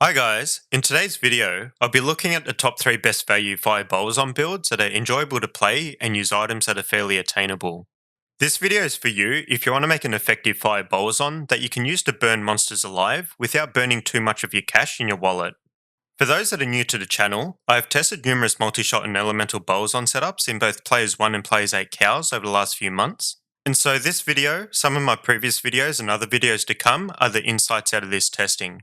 Hi guys, in today's video, I'll be looking at the top 3 best value fire Bowazon builds that are enjoyable to play and use items that are fairly attainable. This video is for you if you want to make an effective fire Bowazon that you can use to burn monsters alive without burning too much of your cash in your wallet. For those that are new to the channel, I have tested numerous multi-shot and elemental Bowazon setups in both Players 1 and Players 8 cows over the last few months. And so this video, some of my previous videos and other videos to come are the insights out of this testing.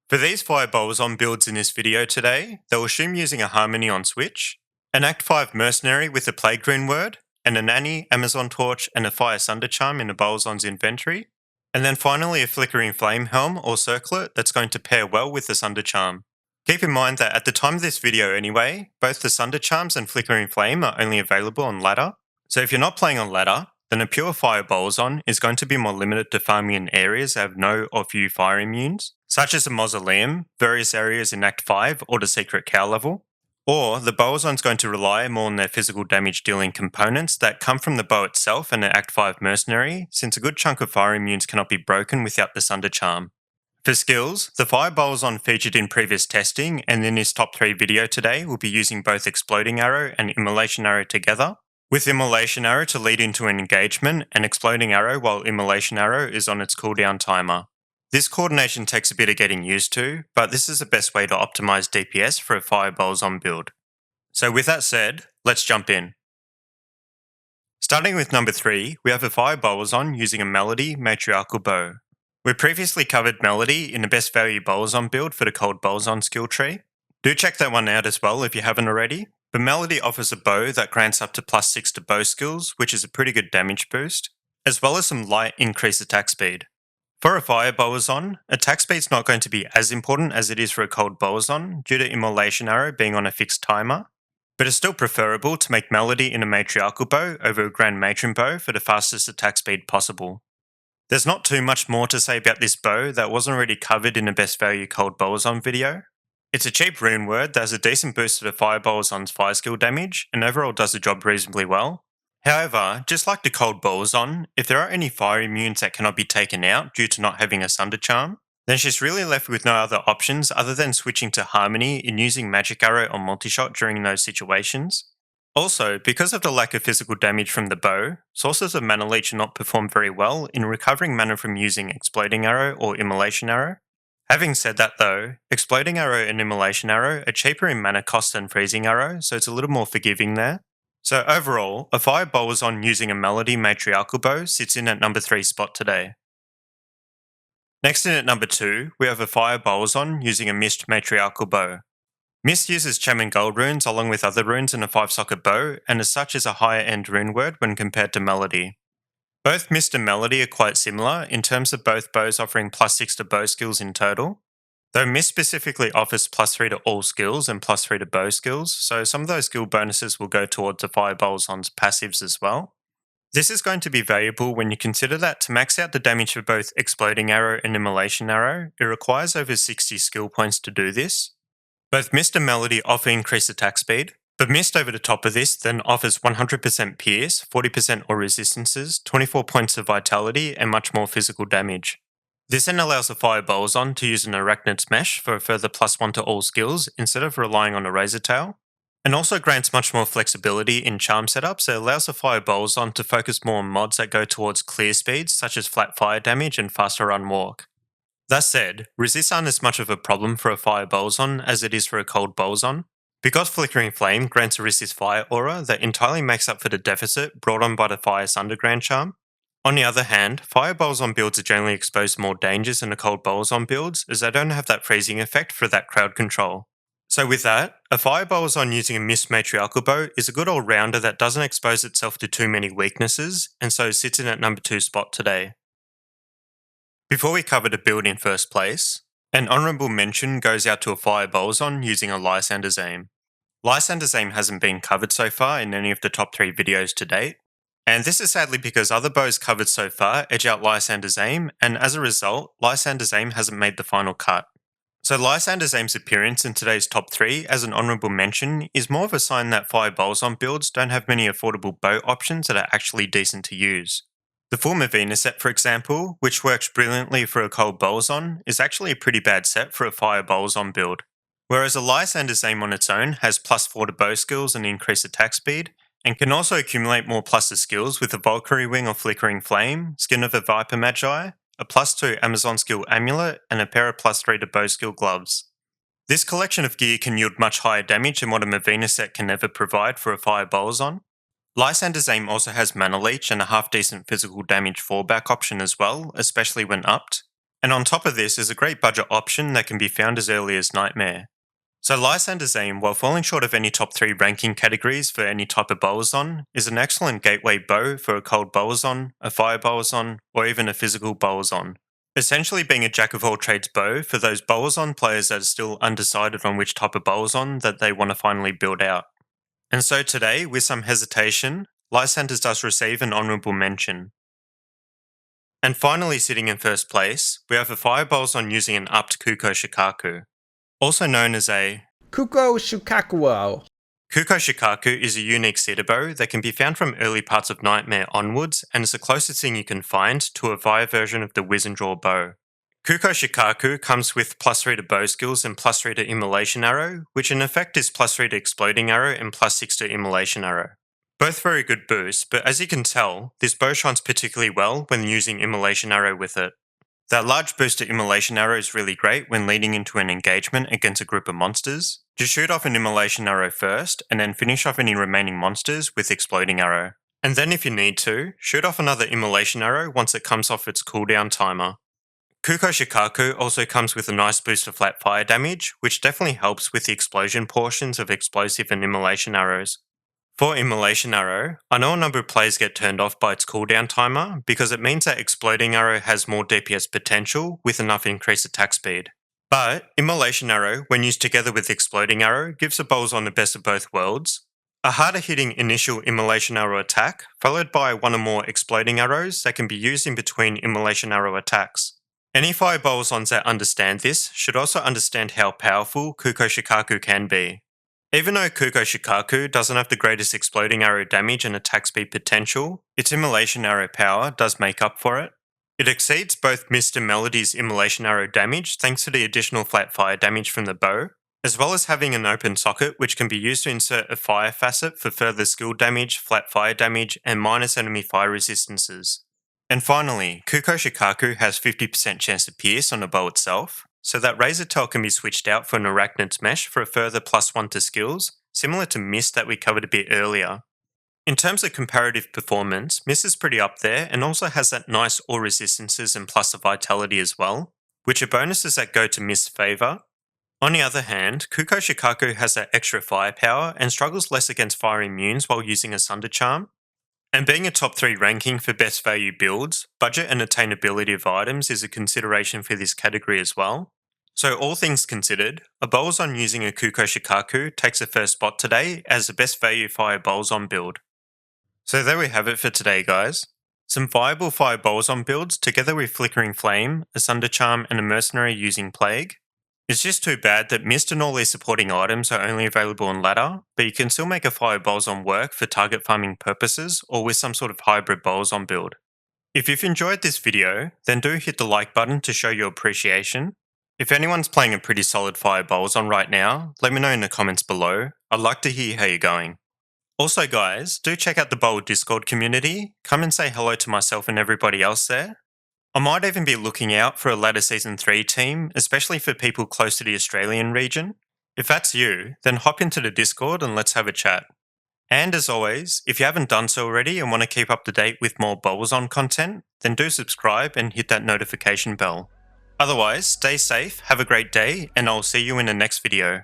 For these fire Bowazon builds in this video today, they'll assume using a Harmony on Switch, an Act 5 Mercenary with a Plague Rune word, and a Nanny, Amazon Torch, and a Fire Sunder Charm in a Bowazon's inventory, and then finally a Flickering Flame Helm or Circlet that's going to pair well with the Sunder Charm. Keep in mind that at the time of this video anyway, both the Sunder Charms and Flickering Flame are only available on ladder, so if you're not playing on ladder, then a pure fire Bowazon is going to be more limited to farming in areas that have no or few fire immunes, such as the Mausoleum, various areas in Act 5 or the Secret Cow level, or the Bowazon's going to rely more on their physical damage dealing components that come from the bow itself and the Act 5 Mercenary, since a good chunk of fire immunes cannot be broken without the Sunder Charm. For skills, the fire Bowazon featured in previous testing and in this top 3 video today will be using both Exploding Arrow and Immolation Arrow together, with Immolation Arrow to lead into an engagement and Exploding Arrow while Immolation Arrow is on its cooldown timer. This coordination takes a bit of getting used to, but this is the best way to optimize DPS for a fire Bowazon build. So with that said, let's jump in. Starting with number 3, we have a fire Bowazon using a Melody Matriarchal Bow. We previously covered Melody in the best value Bowazon build for the Cold Bowazon skill tree. Do check that one out as well if you haven't already. But Melody offers a bow that grants up to +6 to bow skills, which is a pretty good damage boost, as well as some light increased attack speed. For a fire Bowazon, attack speed's not going to be as important as it is for a cold Bowazon due to Immolation Arrow being on a fixed timer, but it's still preferable to make Melody in a Matriarchal bow over a Grand Matron bow for the fastest attack speed possible. There's not too much more to say about this bow that wasn't already covered in the best value cold Bowazon video. It's a cheap rune word that has a decent boost to the fire Bowazon's fire skill damage and overall does the job reasonably well. However, just like the cold Bowazon, if there are any fire immunes that cannot be taken out due to not having a Sunder Charm, then she's really left with no other options other than switching to Harmony and using Magic Arrow or Multishot during those situations. Also, because of the lack of physical damage from the bow, sources of Mana Leech are not performed very well in recovering mana from using Exploding Arrow or Immolation Arrow. Having said that though, Exploding Arrow and Immolation Arrow are cheaper in mana cost than Freezing Arrow, so it's a little more forgiving there. So overall, a fire Bowazon using a Melody Matriarchal Bow sits in at number 3 spot today. Next in at number 2, we have a fire Bowazon using a Mist Matriarchal Bow. Mist uses Gem and Gold runes along with other runes in a 5-socket bow, and as such is a higher end rune word when compared to Melody. Both Mist and Melody are quite similar in terms of both bows offering +6 to bow skills in total, though Mist specifically offers +3 to all skills and +3 to bow skills, so some of those skill bonuses will go towards the fire Bowazon's passives as well. This is going to be valuable when you consider that to max out the damage for both Exploding Arrow and Immolation Arrow, it requires over 60 skill points to do this. Both Mist and Melody offer increased attack speed, but Mist over the top of this then offers 100% Pierce, 40% Aura Resistances, 24 points of Vitality, and much more physical damage. This then allows the fire Bowazon to use an Arachnid's Mesh for a further +1 to all skills instead of relying on a Razor Tail, and also grants much more flexibility in charm setups that allows the fire Bowazon to focus more on mods that go towards clear speeds such as flat fire damage and faster run walk. That said, resists aren't as much of a problem for a fire Bowazon as it is for a cold Bowazon, because Flickering Flame grants a resist fire aura that entirely makes up for the deficit brought on by the Fire Sunder Grand Charm. On the other hand, fire Bowazon builds are generally exposed to more dangers than the cold Bowazon builds as they don't have that freezing effect for that crowd control. So with that, a fire Bowazon using a Mist Matriarchal Bow is a good all-rounder that doesn't expose itself to too many weaknesses, and so sits in at number 2 spot today. Before we cover the build in first place, an honourable mention goes out to a fire Bowazon using a Lysander's Aim. Lysander's Aim hasn't been covered so far in any of the top 3 videos to date, and this is sadly because other bows covered so far edge out Lysander's Aim, and as a result, Lysander's Aim hasn't made the final cut. So Lysander's Aim's appearance in today's top 3 as an honourable mention is more of a sign that fire Bowazon builds don't have many affordable bow options that are actually decent to use. The full Mavina set, for example, which works brilliantly for a cold Bowazon, is actually a pretty bad set for a fire Bowazon build. Whereas a Lysander's aim on its own has +4 to bow skills and increased attack speed, and can also accumulate more plus to skills with a Valkyrie Wing or Flickering Flame, Skin of a Viper Magi, a +2 Amazon skill amulet, and a pair of +3 to bow skill gloves. This collection of gear can yield much higher damage than what a Mavina set can ever provide for a fire Bowazon. Lysander's aim also has Mana Leech and a half-decent physical damage fallback option as well, especially when upped. And on top of this is a great budget option that can be found as early as Nightmare. So Lysander's aim, while falling short of any top 3 ranking categories for any type of Bowazon, is an excellent gateway bow for a cold Bowazon, a fire Bowazon, or even a physical Bowazon. Essentially being a jack-of-all-trades bow for those Bowazon players that are still undecided on which type of Bowazon that they want to finally build out. And so today, with some hesitation, Lysander's does receive an honourable mention. And finally sitting in first place, we have a fire Bowazon using an upped Kuko Shikaku. Also known as a Kuko Shikakuo. Kuko Shikaku is a unique cedar bow that can be found from early parts of Nightmare onwards and is the closest thing you can find to a fire version of the Wizendraw bow. Kuko Shikaku comes with +3 to bow skills and +3 to immolation arrow, which in effect is +3 to exploding arrow and +6 to immolation arrow. Both very good boosts, but as you can tell, this bow shines particularly well when using immolation arrow with it. That large boost to immolation arrow is really great when leading into an engagement against a group of monsters. Just shoot off an immolation arrow first, and then finish off any remaining monsters with exploding arrow. And then if you need to, shoot off another immolation arrow once it comes off its cooldown timer. Kuko Shikaku also comes with a nice boost to flat fire damage, which definitely helps with the explosion portions of explosive and immolation arrows. For immolation arrow, I know a number of players get turned off by its cooldown timer because it means that exploding arrow has more DPS potential with enough increased attack speed. But immolation arrow, when used together with exploding arrow, gives a Bowazon the best of both worlds. A harder hitting initial immolation arrow attack, followed by one or more exploding arrows that can be used in between immolation arrow attacks. Any fire Bowazons that understand this should also understand how powerful Kuko Shikaku can be. Even though Kuko Shikaku doesn't have the greatest exploding arrow damage and attack speed potential, its immolation arrow power does make up for it. It exceeds both Mist and Melody's immolation arrow damage thanks to the additional flat fire damage from the bow, as well as having an open socket which can be used to insert a fire facet for further skill damage, flat fire damage, and minus enemy fire resistances. And finally, Kuko Shikaku has 50% chance to pierce on the bow itself, so that Razor Tail can be switched out for an Arachnid's Mesh for a further +1 to skills, similar to Mist that we covered a bit earlier. In terms of comparative performance, Mist is pretty up there and also has that nice all resistances and plus of vitality as well, which are bonuses that go to Mist's favour. On the other hand, Kuko Shikaku has that extra firepower and struggles less against fire immunes while using a Sunder Charm. And being a top 3 ranking for best value builds, budget and attainability of items is a consideration for this category as well. So all things considered, a Bowazon using a Kuko Shikaku takes the first spot today as the best value fire Bowazon build. So there we have it for today guys. Some viable fire Bowazon builds together with Flickering Flame, a Sunder Charm and a Mercenary using Plague. It's just too bad that Mist and all these supporting items are only available on ladder, but you can still make a fire Bowazon work for target farming purposes or with some sort of hybrid Bowazon build. If you've enjoyed this video, then do hit the like button to show your appreciation. If anyone's playing a pretty solid fire Bowazon right now, let me know in the comments below. I'd like to hear how you're going. Also guys, do check out the Baal Discord community, come and say hello to myself and everybody else there. I might even be looking out for a later Season 3 team, especially for people close to the Australian region. If that's you, then hop into the Discord and let's have a chat. And as always, if you haven't done so already and want to keep up to date with more Bowazon content, then do subscribe and hit that notification bell. Otherwise, stay safe, have a great day, and I'll see you in the next video.